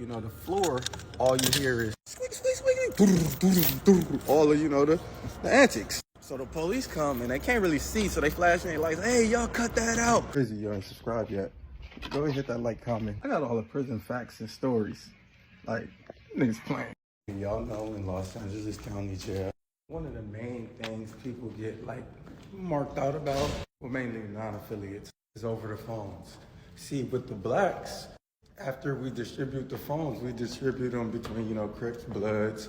know, the floor, all you hear is squeak, squeak, squeak, all of, you know, the antics. So the police come and they can't really see, so they flash their lights. Hey, y'all cut that out. Crazy, you ain't subscribed yet. Go ahead, hit that like, comment. I got all the prison facts and stories. Like, niggas playing. Y'all know in Los Angeles County Jail, one of the main things people get like marked out about, well, mainly non-affiliates, is over the phones. See, with the blacks, after we distribute the phones, we distribute them between, you know, Crips, Bloods,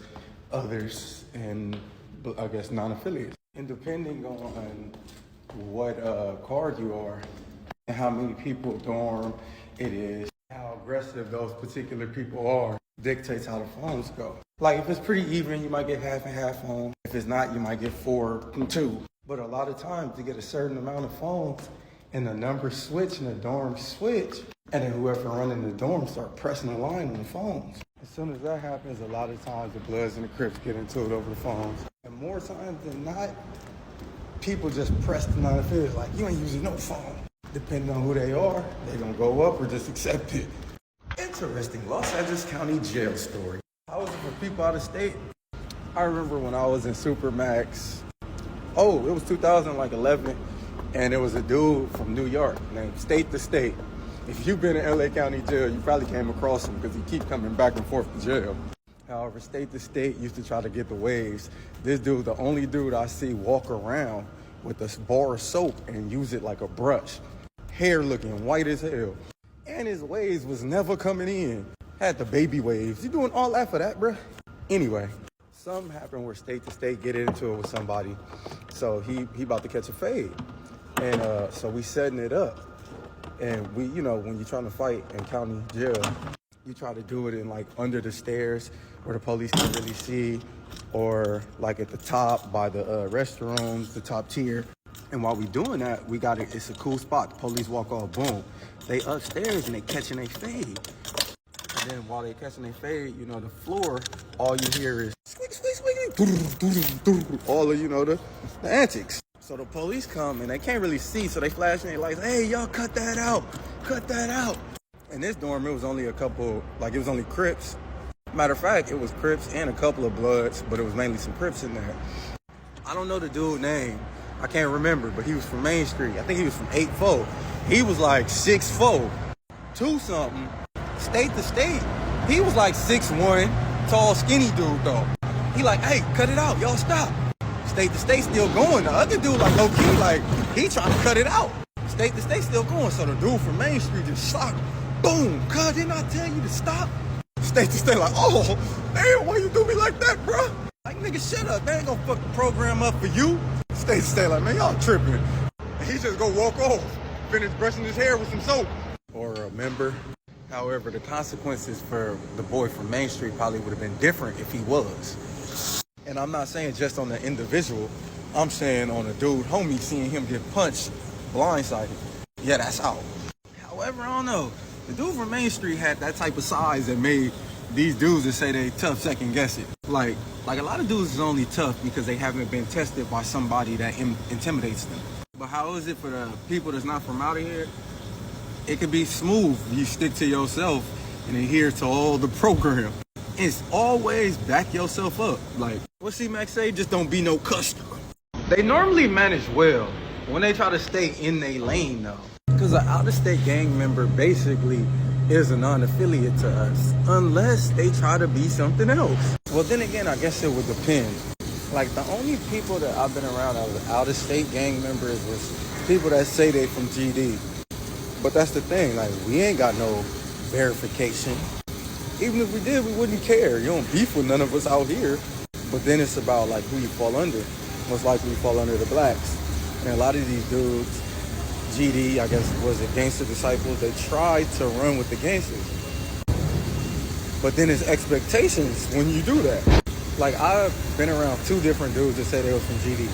others, and I guess non-affiliates. And depending on what card you are and how many people dorm it is, how aggressive those particular people are, dictates how the phones go. Like if it's pretty even, you might get half and half phone. If it's not, you might get 4 and 2. But a lot of times to get a certain amount of phones and the numbers switch and the dorms switch, and then whoever running the dorm start pressing the line on the phones. As soon as that happens, a lot of times the Bloods and the Crips get into it over the phones. And more times than not, people just press the non-affiliates like, you ain't using no phone. Depending on who they are, they gonna go up or just accept it. Interesting Los Angeles County jail story. How was it for people out of state? I remember when I was in Supermax. Oh, it was 2011, and there was a dude from New York named State to State. If you've been in LA County jail, you probably came across him because he keep coming back and forth to jail. However, State to State used to try to get the waves. This dude, the only dude I see walk around with a bar of soap and use it like a brush. Hair looking white as hell. And his waves was never coming in. Had the baby waves. You doing all that for that, bruh? Anyway, something happened where State to State get into it with somebody. So he about to catch a fade. And so we setting it up. And we, you know, when you're trying to fight in county jail, you try to do it in like under the stairs where the police can't really see, or like at the top by the restrooms, the top tier. And while we doing that, we got it. It's a cool spot. The police walk off, boom. They upstairs and they catching their fade. And then while they catching their fade, you know, the floor, all you hear is squeak, squeak, squeak, all of, you know, the antics. So the police come and they can't really see, so they flash their lights. Hey, y'all cut that out. Cut that out. In this dorm, it was only a couple, like it was only Crips. Matter of fact, it was Crips and a couple of Bloods, but it was mainly some Crips in there. I don't know the dude's name. I can't remember, but he was from Main Street. I think he was from 8'4". He was like 6'4", 2-something, State to State. He was like 6'1", tall, skinny dude though. He like, hey, cut it out, y'all stop. State to State still going. The other dude like low key, like he trying to cut it out. State to State still going. So the dude from Main Street just shocked. Boom, cuz didn't I tell you to stop? State to State like, oh, damn, why you do me like that, bro? Like, nigga, shut up. They ain't gonna fuck the program up for you. State to State like, man, y'all tripping. And he just go walk off, finish brushing his hair with some soap. Or a member. However, the consequences for the boy from Main Street probably would have been different if he was. And I'm not saying just on the individual. I'm saying on a dude, homie, seeing him get punched, blindsided. Yeah, that's out. However, I don't know. The dude from Main Street had that type of size that made these dudes that say they tough second guess it. Like a lot of dudes is only tough because they haven't been tested by somebody that intimidates them. But how is it for the people that's not from out of here? It could be smooth. You stick to yourself and adhere to all the program. It's always back yourself up. Like, what C-Max say? Just don't be no customer. They normally manage well when they try to stay in their lane though. Because an out-of-state gang member basically is a non-affiliate to us, unless they try to be something else. Well, then again, I guess it would depend. Like, the only people that I've been around that was out-of-state gang members was people that say they from GD. But that's the thing, like, we ain't got no verification. Even if we did, we wouldn't care. You don't beef with none of us out here. But then it's about, like, who you fall under. Most likely you fall under the blacks. And a lot of these dudes, GD, I guess, was it Gangster Disciples, they tried to run with the gangsters. But then there's expectations when you do that. Like, I've been around 2 different dudes that say they were from GD.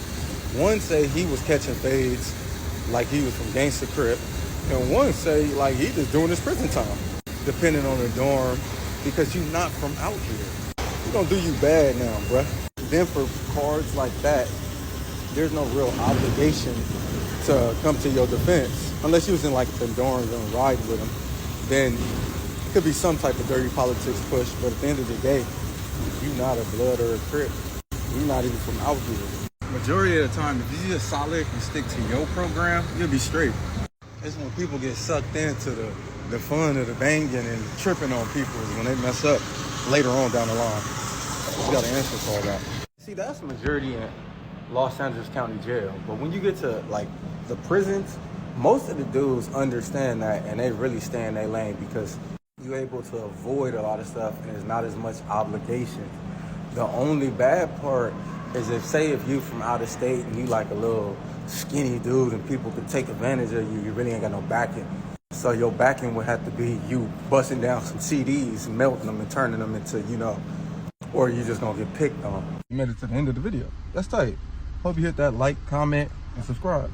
One say he was catching fades like he was from Gangster Crip. And one say like he just doing his prison time, depending on the dorm, because you're not from out here. We're gonna do you bad now, bruh. Then for cards like that, there's no real obligation to come to your defense. Unless you was in like the dorms and ride with them, then could be some type of dirty politics push, but at the end of the day, you not a blood or a crip. You're not even from out here. Majority of the time, if you just solid and stick to your program, you'll be straight. It's when people get sucked into the fun of the banging and tripping on people is when they mess up later on down the line. You got to answer for all that. See, that's majority in Los Angeles County Jail. But when you get to like the prisons, most of the dudes understand that and they really stay in their lane because you're able to avoid a lot of stuff and there's not as much obligation. The only bad part is if you from out of state and you like a little skinny dude and people could take advantage of you, you really ain't got no backing. So your backing would have to be you busting down some CDs and melting them and turning them into, or you just gonna get picked on. You made it to the end of the video. That's tight. Hope you hit that like, comment, and subscribe.